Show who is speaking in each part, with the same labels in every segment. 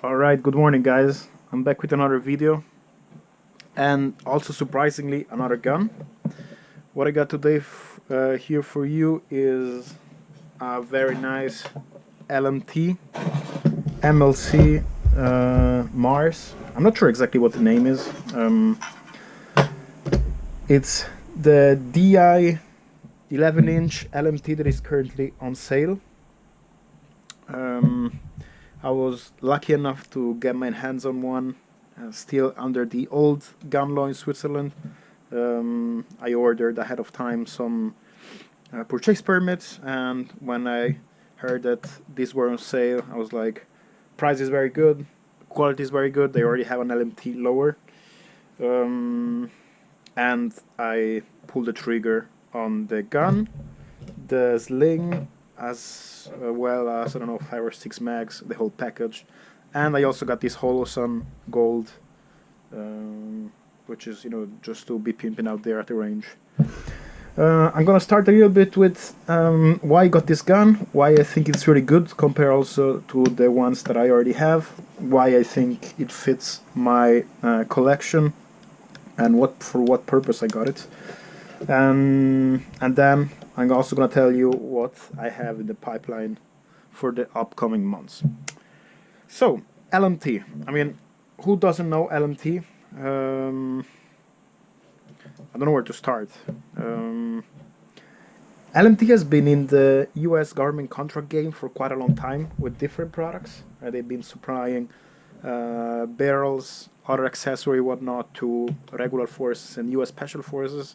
Speaker 1: Alright, good morning guys. I'm back with another video and also surprisingly another gun. What I got today here for you is a very nice LMT MLC Mars. I'm not sure exactly what the name is. It's the DI 11-inch LMT that is currently on sale. I was lucky enough to get my hands on one, still under the old gun law in Switzerland. I ordered ahead of time some purchase permits, and when I heard that these were on sale, I was like, price is very good, quality is very good, they already have an LMT lower. And I pulled the trigger on the gun, the sling, as well as, I don't know, 5 or 6 mags, the whole package. And I also got this Holosun Gold, which is, just to be pimping out there at the range. I'm gonna start a little bit with why I got this gun, why I think it's really good compared also to the ones that I already have, why I think it fits my collection, and for what purpose I got it. And then I'm also going to tell you what I have in the pipeline for the upcoming months. So, LMT. I mean, who doesn't know LMT? I don't know where to start. LMT has been in the US government contract game for quite a long time with different products. They've been supplying barrels, other accessory, whatnot, to regular forces and US special forces.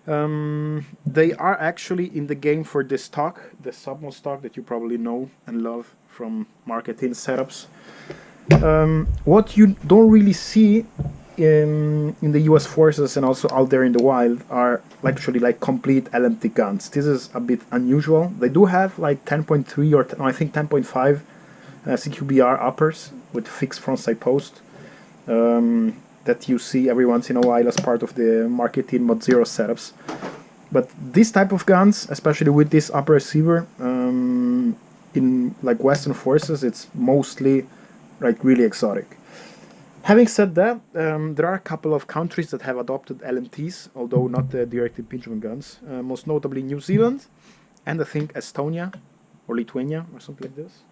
Speaker 1: They are actually in the game for the stock, the Submo stock that you probably know and love from marketing setups. What you don't really see in the US forces and also out there in the wild are actually like complete LMT guns. This is a bit unusual. They do have like 10.3 or no, I think 10.5 CQBR uppers with fixed frontside post. That you see every once in a while as part of the marketing Mod Zero setups. But this type of guns, especially with this upper receiver, in like Western forces, it's mostly like really exotic. Having said that, there are a couple of countries that have adopted LMTs, although not the direct impingement guns. Most notably New Zealand, and I think Estonia or Lithuania or something like this.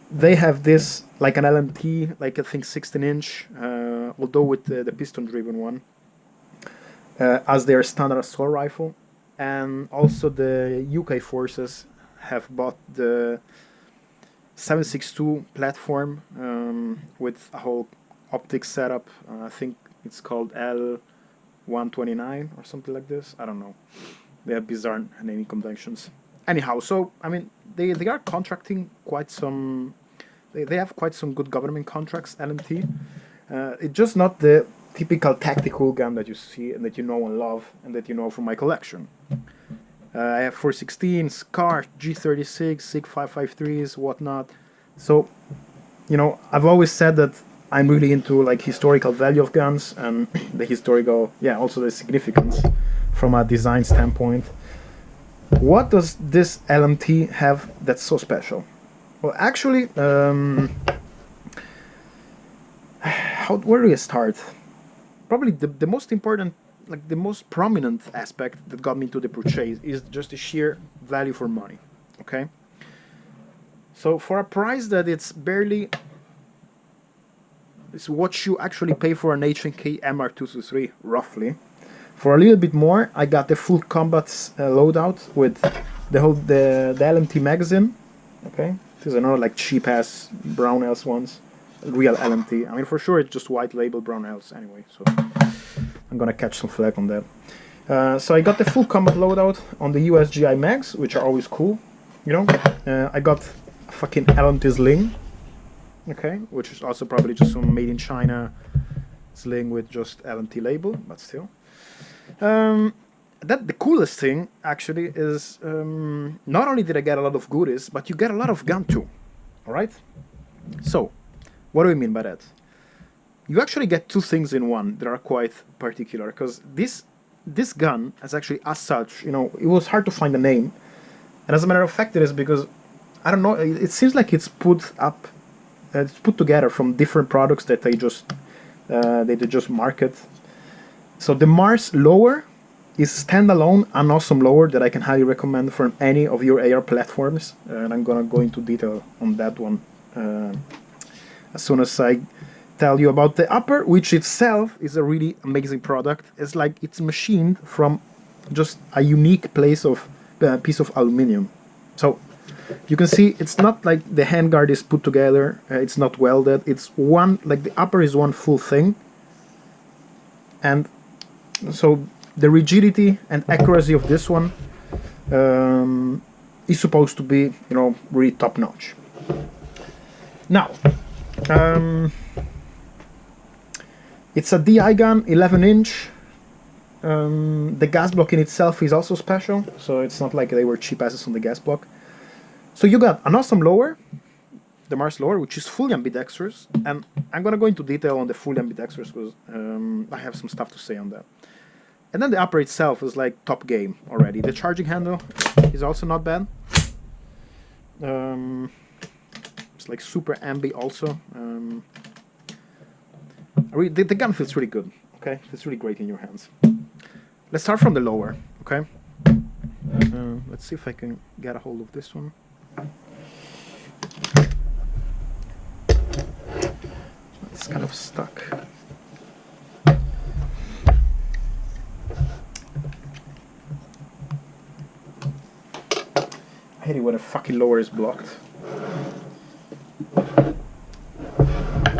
Speaker 1: They have this like an LMT, like I think 16-inch, although with the piston-driven one, as their standard assault rifle. And also the UK forces have bought the 7.62 platform with a whole optics setup. I think it's called L129 or something like this. I don't know. They have bizarre naming conventions. Anyhow, so I mean, they are contracting quite some. They have quite some good government contracts. LMT. It's just not the typical tactical gun that you see and that you know and love and that you know from my collection. I have 416, SCAR, G36, SIG 553s, whatnot. So, I've always said that I'm really into like historical value of guns and the historical, also the significance from a design standpoint. What does this LMT have that's so special? Well, actually, where do you start? Probably the most important, like the most prominent aspect that got me into the purchase is just the sheer value for money. Okay. So for a price that it's what you actually pay for an H&K MR223 roughly. For a little bit more, I got the full combat loadout with the LMT magazine. Okay, this is another like cheap ass Brownells ones, real LMT. I mean, for sure it's just white label Brownells anyway. So I'm gonna catch some flack on that. So I got the full combat loadout on the USGI mags, which are always cool. I got a fucking LMT sling. Okay, which is also probably just some made in China sling with just LMT label, but still. The coolest thing actually is not only did I get a lot of goodies, but you get a lot of gun too. All right. So, what do we mean by that? You actually get two things in one that are quite particular, because this gun is actually, as such, it was hard to find a name, and as a matter of fact, it is because I don't know. It seems like it's put together from different products that they just market. So the Mars lower is standalone, an awesome lower that I can highly recommend from any of your AR platforms, and I'm gonna go into detail on that one as soon as I tell you about the upper, which itself is a really amazing product. It's like it's machined from just a unique piece of aluminium. So you can see it's not like the handguard is put together, it's not welded, it's one, like the upper is one full thing. And so the rigidity and accuracy of this one is supposed to be, you know, really top notch. Now, it's a DI gun, 11-inch. The gas block in itself is also special, so it's not like they were cheap asses on the gas block. So you got an awesome lower, the Mars lower, which is fully ambidextrous, and I'm gonna go into detail on the fully ambidextrous because I have some stuff to say on that. And then the upper itself is like top game already. The charging handle is also not bad. It's like super ambi also. The gun feels really good. Okay, it's really great in your hands. Let's start from the lower. Okay. Let's see if I can get a hold of this one. It's kind of stuck. I hate it when a fucking lower is blocked.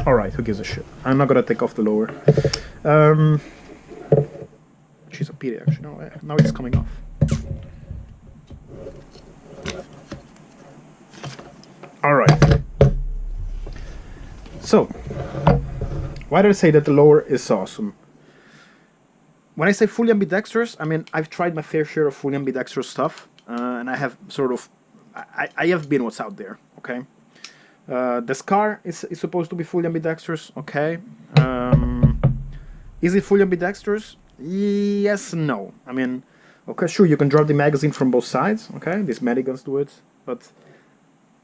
Speaker 1: Alright, who gives a shit? I'm not gonna take off the lower. She's a pity actually. No, now it's coming off. Alright. So, why do I say that the lower is awesome? When I say fully ambidextrous, I mean I've tried my fair share of fully ambidextrous stuff, and I have sort of, I have been what's out there. Okay, the Scar is supposed to be fully ambidextrous. Okay, is it fully ambidextrous? Yes, and no. I mean, okay, sure, you can drop the magazine from both sides. Okay, these Mediguns do it, but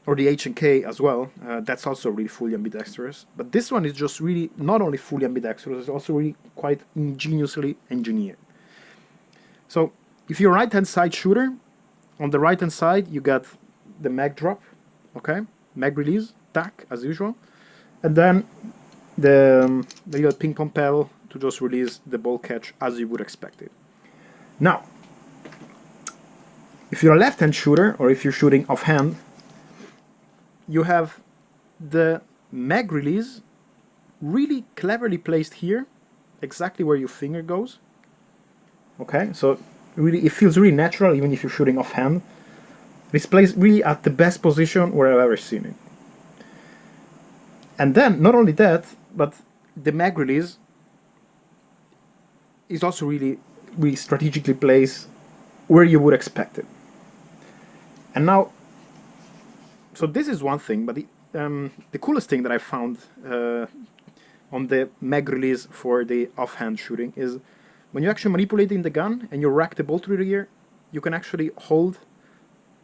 Speaker 1: or the H&K as well. That's also really fully ambidextrous. But this one is just really not only fully ambidextrous, it's also really quite ingeniously engineered. So if you're a right-hand side shooter, on the right-hand side you got the mag drop, okay, mag release, tack as usual, and then the little ping pong pedal to just release the ball catch as you would expect it. Now, if you're a left-hand shooter or if you're shooting offhand, you have the mag release really cleverly placed here, exactly where your finger goes. Okay, so really it feels really natural even if you're shooting offhand. It's placed really at the best position where I've ever seen it. And then not only that, but the mag release is also really strategically placed where you would expect it. And now, so this is one thing, but the coolest thing that I found on the mag release for the offhand shooting is when you're actually manipulating the gun and you rack the bolt through the gear, you can actually hold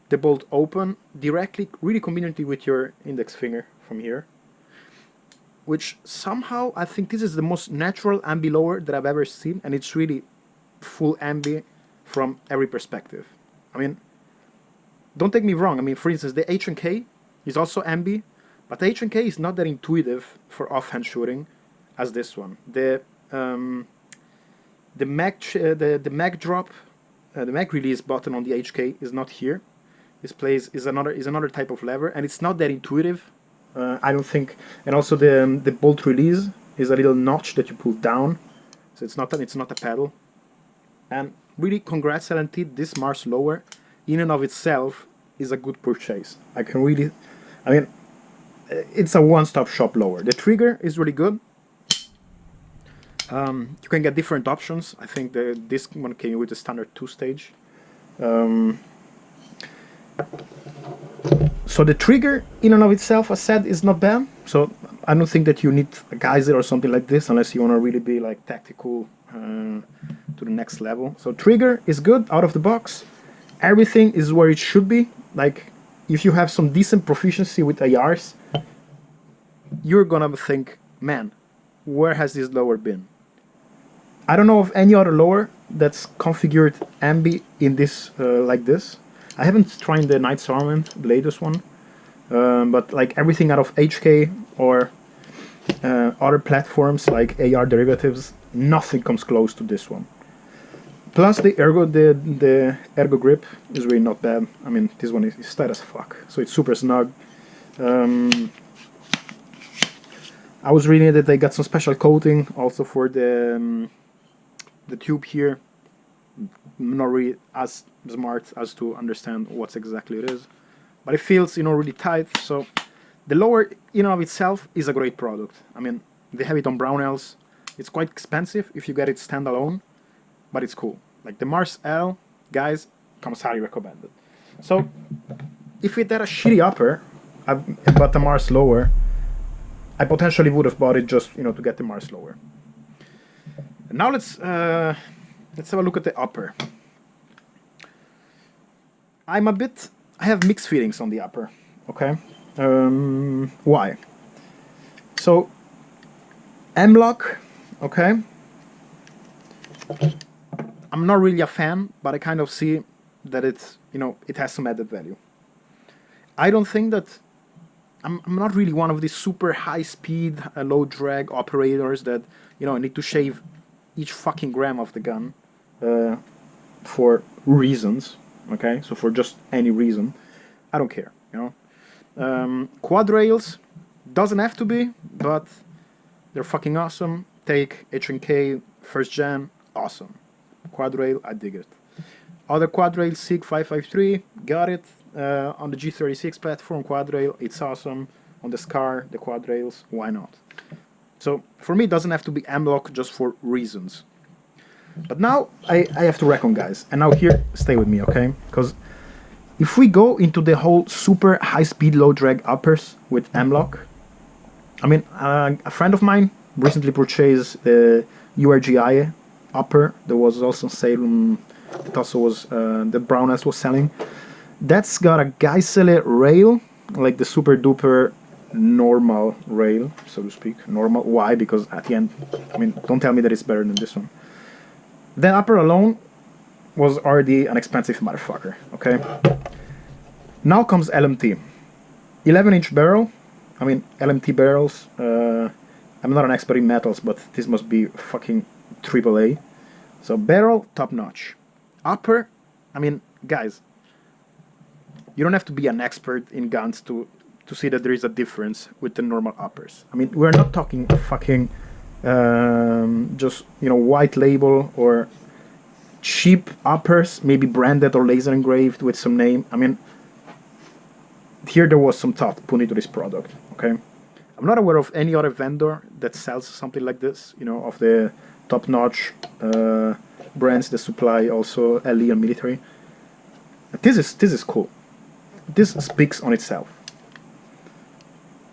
Speaker 1: the bolt open directly, really conveniently with your index finger from here, which somehow I think this is the most natural ambi lower that I've ever seen, and it's really full ambi from every perspective. I mean, don't take me wrong, I mean, for instance, the H&K is also ambi, but the H&K is not that intuitive for offhand shooting as this one. The mag drop, the mag release button on the HK is not here. This is another type of lever, and it's not that intuitive. I don't think, and also the bolt release is a little notch that you pull down, so it's not a pedal. And really, congrats LMT, this Mars lower, in and of itself, is a good purchase. I mean, it's a one-stop shop lower. The trigger is really good. You can get different options. I think this one came with the standard 2-stage. So the trigger in and of itself, as said, is not bad. So I don't think that you need a geyser or something like this unless you want to really be like tactical to the next level. So trigger is good out of the box. Everything is where it should be. Like if you have some decent proficiency with ARs, you're gonna think, man, where has this lower been? I don't know of any other lower that's configured ambi in this like this. I haven't tried the Knight's Armament, the latest one, but like everything out of HK or other platforms like AR derivatives, nothing comes close to this one. Plus the ergo grip is really not bad. I mean, this one is tight as fuck, so it's super snug. I was reading that they got some special coating also for the tube here. Not really as smart as to understand what exactly it is, but it feels, you know, really tight. So the lower in and of itself is a great product. I mean, they have it on Brownells. It's quite expensive if you get it standalone, but it's cool. Like the MARS-L, guys, comes highly recommended. So if it had a shitty upper, I bought the Mars lower, I potentially would have bought it just, you know, to get the Mars lower. And now let's have a look at the upper. I have mixed feelings on the upper, okay? Why? So, M-Lock, okay? I'm not really a fan, but I kind of see that it's, you know, it has some added value. I don't think that I'm not really one of these super high speed, low drag operators that, you know, need to shave each fucking gram of the gun for reasons, okay? So for just any reason, I don't care, you know? Quad rails, doesn't have to be, but they're fucking awesome. Take H&K, first gen, awesome. Quad rail, I dig it. Other quad rail, SIG 553, got it. On the G36 platform, quad rail, it's awesome. On the Scar, the quad rails, why not? So for me, it doesn't have to be M-Lock just for reasons. But now I have to reckon, guys. And now here, stay with me, okay? Because if we go into the whole super high-speed, low-drag uppers with M-Lock, I mean, a friend of mine recently purchased the URGI upper. There was also sale. It also was the Brownells was selling. That's got a Geisele rail, like the super duper normal rail, so to speak. Normal. Why? Because at the end, I mean, don't tell me that it's better than this one. That upper alone was already an expensive motherfucker. Okay. Now comes LMT. 11-inch barrel. I mean, LMT barrels. I'm not an expert in metals, but this must be fucking AAA. So barrel, top notch. Upper, I mean, guys, you don't have to be an expert in guns to see that there is a difference with the normal uppers. I mean, we're not talking fucking just, you know, white label or cheap uppers, maybe branded or laser engraved with some name. I mean, here there was some thought put into this product, okay? I'm not aware of any other vendor that sells something like this, you know, of the top-notch brands that supply also LE and military. This is cool. This speaks on itself.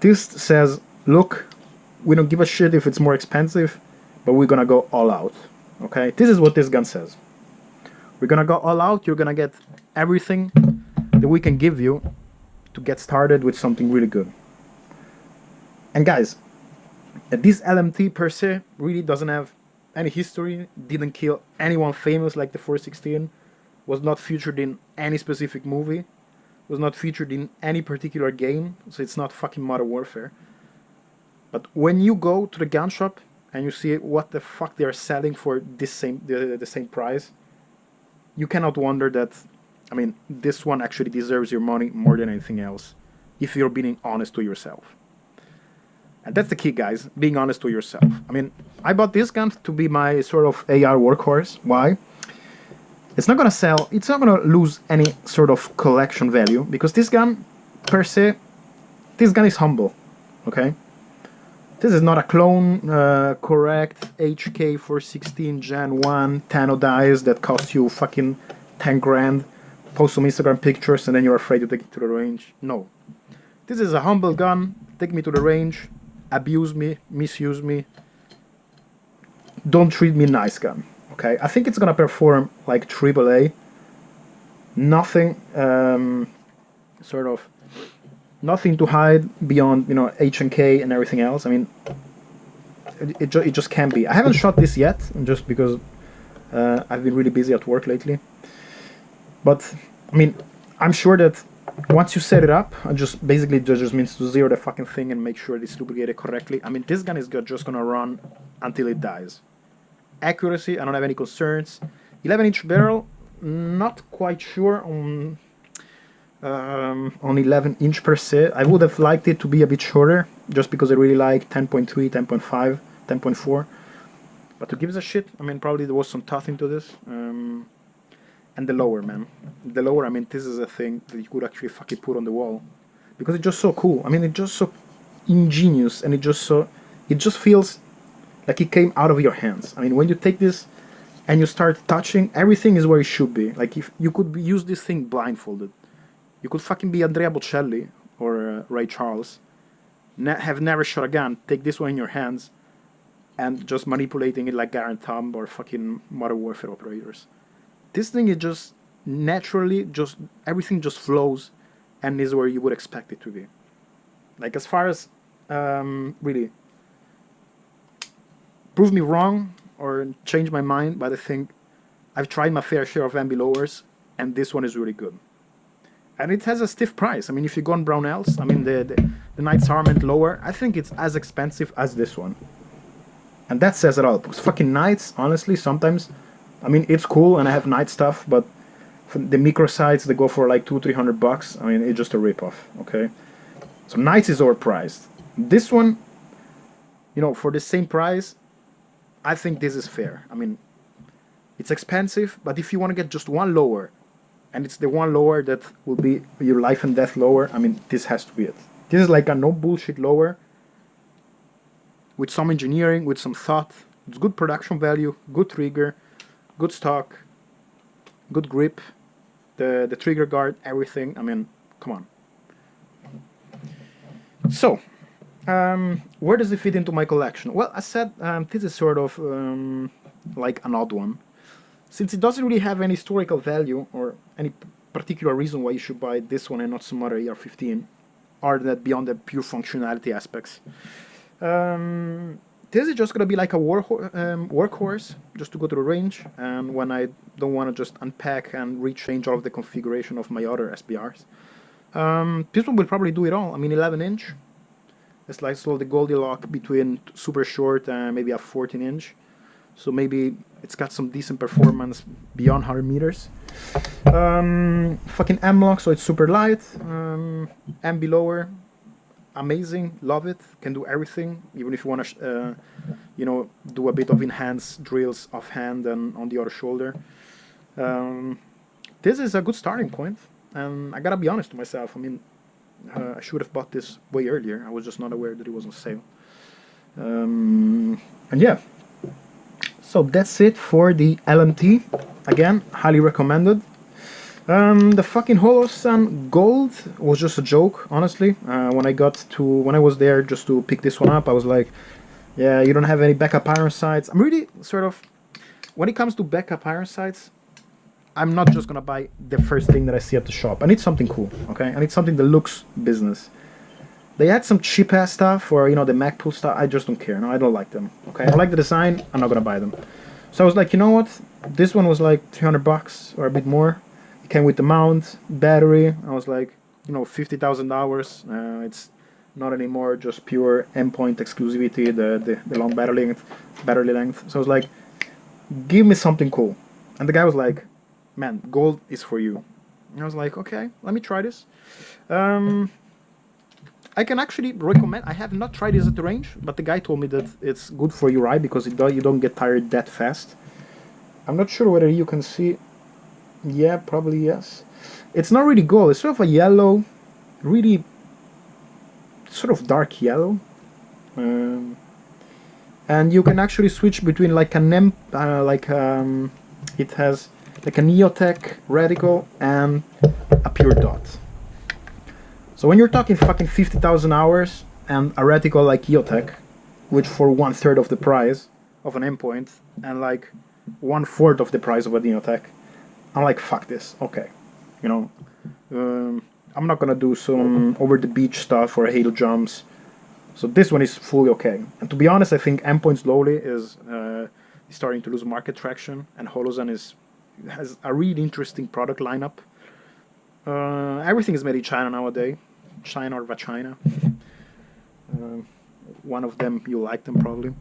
Speaker 1: This says, look, we don't give a shit if it's more expensive, but we're gonna go all out, okay? This is what this gun says. We're gonna go all out, you're gonna get everything that we can give you to get started with something really good. And guys, this LMT per se really doesn't have any history, didn't kill anyone famous like the 416, was not featured in any specific movie, was not featured in any particular game, so it's not fucking Modern Warfare. But when you go to the gun shop and you see what the fuck they are selling for this the same price, you cannot wonder that, I mean, this one actually deserves your money more than anything else, if you're being honest to yourself. And that's the key, guys, being honest to yourself. I mean, I bought this gun to be my sort of AR workhorse. Why? It's not gonna sell, it's not gonna lose any sort of collection value, because this gun, per se, this gun is humble, okay? This is not a clone, correct HK 416 Gen 1 anodized that cost you fucking 10 grand, post some Instagram pictures and then you're afraid to take it to the range. No. This is a humble gun, take me to the range, abuse me, misuse me, don't treat me nice gun, okay? I think it's gonna perform like AAA. Nothing sort of nothing to hide beyond, you know, H and K and everything else. I mean, it just can't be. I haven't shot this yet, just because I've been really busy at work lately. But I mean, I'm sure that once you set it up, just basically just means to zero the fucking thing and make sure it's lubricated correctly. I mean, this gun is just gonna run until it dies. Accuracy, I don't have any concerns. 11-inch barrel, not quite sure on 11-inch per se. I would have liked it to be a bit shorter, just because I really like 10.3, 10.5, 10.4. But who gives a shit? I mean, probably there was some thought into this. And the lower, man. The lower, I mean, this is a thing that you could actually fucking put on the wall. Because it's just so cool. I mean, it's just so ingenious, and it just feels like it came out of your hands. I mean, when you take this and you start touching, everything is where it should be. Like, if you could use this thing blindfolded. You could fucking be Andrea Bocelli or Ray Charles, have never shot a gun, take this one in your hands, and just manipulating it like Garand Thumb or fucking Modern Warfare operators. This thing is just naturally, just everything just flows and is where you would expect it to be. Like, as far as really prove me wrong or change my mind, but I think I've tried my fair share of ambi lowers, and this one is really good. And it has a stiff price. I mean, if you go on Brownells, I mean, the Knight's Armament lower, I think it's as expensive as this one. And that says it all. Because fucking Knights, honestly, sometimes, I mean, it's cool and I have Knight stuff, but the micro sights, they go for like $200-300. I mean, it's just a ripoff, okay? So Knights is overpriced. This one, you know, for the same price, I think this is fair. I mean, it's expensive, but if you want to get just one lower, and it's the one lower that will be your life and death lower, I mean, this has to be it. This is like a no bullshit lower with some engineering, with some thought. It's good production value, good trigger, good stock, good grip, the trigger guard, everything. I mean, come on. So, where does it fit into my collection? Well, I said this is sort of like an odd one. Since it doesn't really have any historical value or any particular reason why you should buy this one and not some other AR-15, or that beyond the pure functionality aspects. This is just going to be like a workhorse, just to go to the range, and when I don't want to just unpack and rechange all of the configuration of my other SBRs. This one will probably do it all. I mean, 11-inch. It's like sort of the Goldilocks between super short and maybe a 14-inch. So maybe it's got some decent performance beyond 100 meters. Fucking M-lock, so it's super light. Ambi lower, amazing, love it. Can do everything, even if you want to, you know, do a bit of enhanced drills offhand and on the other shoulder. This is a good starting point, and I gotta be honest to myself. I mean, I should have bought this way earlier. I was just not aware that it was on sale. And yeah. So that's it for the LMT. Again, highly recommended. The fucking Holosun Gold was just a joke, honestly. When I was there just to pick this one up, I was like, yeah, you don't have any backup iron sights. I'm really sort of, when it comes to backup iron sights, I'm not just gonna buy the first thing that I see at the shop. I need something cool, okay? I need something that looks business. They had some cheap ass stuff, or, you know, the Magpul stuff. I just don't care. No, I don't like them. Okay, I like the design. I'm not gonna buy them. So I was like, you know what? This one was like $300 or a bit more. It came with the mount, battery. I was like, you know, $50,000. It's not anymore just pure endpoint exclusivity, the long battery length. So I was like, give me something cool. And the guy was like, man, gold is for you. And I was like, okay, let me try this. I can actually recommend. I have not tried this at the range, but the guy told me that it's good for your eye because you don't get tired that fast. I'm not sure whether you can see. Yeah, probably yes. It's not really gold. It's sort of a yellow, really sort of dark yellow. And you can actually switch between like it has like a Neotech reticle and a pure dot. So when you're talking fucking 50,000 hours and a reticle like EOTech, which for 1/3 of the price of an endpoint and like 1/4 of the price of a Neotech, I'm like, fuck this. Okay, you know, I'm not gonna do some over the beach stuff or halo jumps. So this one is fully okay. And to be honest, I think Endpoint Slowly is starting to lose market traction, and Holosun has a really interesting product lineup. Everything is made in China nowadays, China or Vagina. One of them, you like them probably.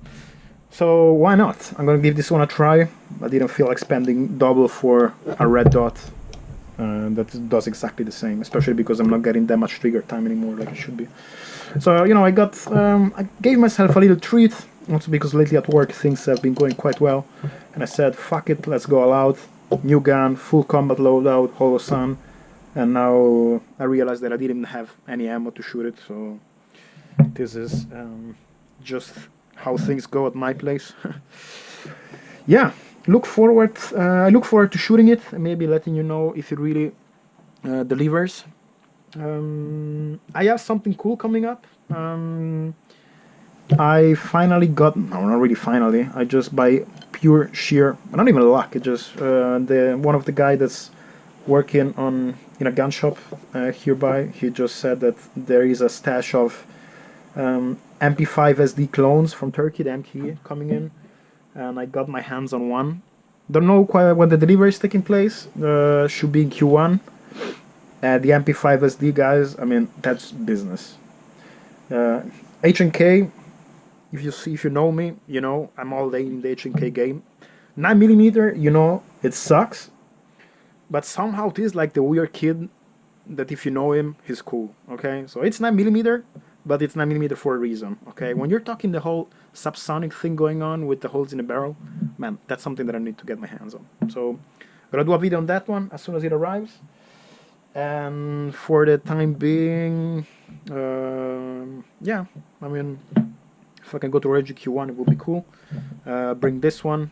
Speaker 1: So why not? I'm gonna give this one a try. I didn't feel like spending double for a red dot that does exactly the same, especially because I'm not getting that much trigger time anymore like it should be. So, you know, I gave myself a little treat, also because lately at work things have been going quite well, and I said, fuck it, let's go all out, new gun, full combat loadout, Holosun, and now I realized that I didn't have any ammo to shoot it, so this is just how things go at my place. Yeah, I look forward to shooting it and maybe letting you know if it really delivers. I have something cool coming up. I finally got, no, not really finally, I just by pure sheer, not even luck, it just one of the guy that's working in a gun shop hereby, he just said that there is a stash of MP5 SD clones from Turkey, the MK coming in, and I got my hands on one. Don't know quite when the delivery is taking place, should be in Q1. The MP5 SD guys, I mean, that's business. H&K, if you know me, you know I'm all day in the H&K game. 9mm, you know, it sucks, but somehow it is like the weird kid that if you know him, he's cool. Okay, so it's 9mm, but it's 9mm for a reason. Okay, when you're talking the whole subsonic thing going on with the holes in the barrel, man, that's something that I need to get my hands on. So I'm gonna do a video on that one as soon as it arrives. And for the time being, yeah, I mean, if I can go to Regi Q1, it would be cool. Bring this one.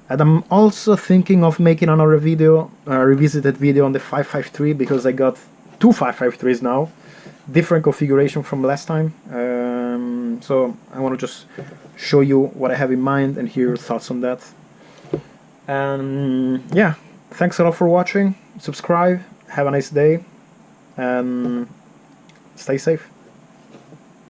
Speaker 1: And I'm also thinking of making another video, revisited video on the 553, because I got two 553s now. Different configuration from last time. So I want to just show you what I have in mind and hear your thoughts on that. And yeah, thanks a lot for watching. Subscribe. Have a nice day and stay safe.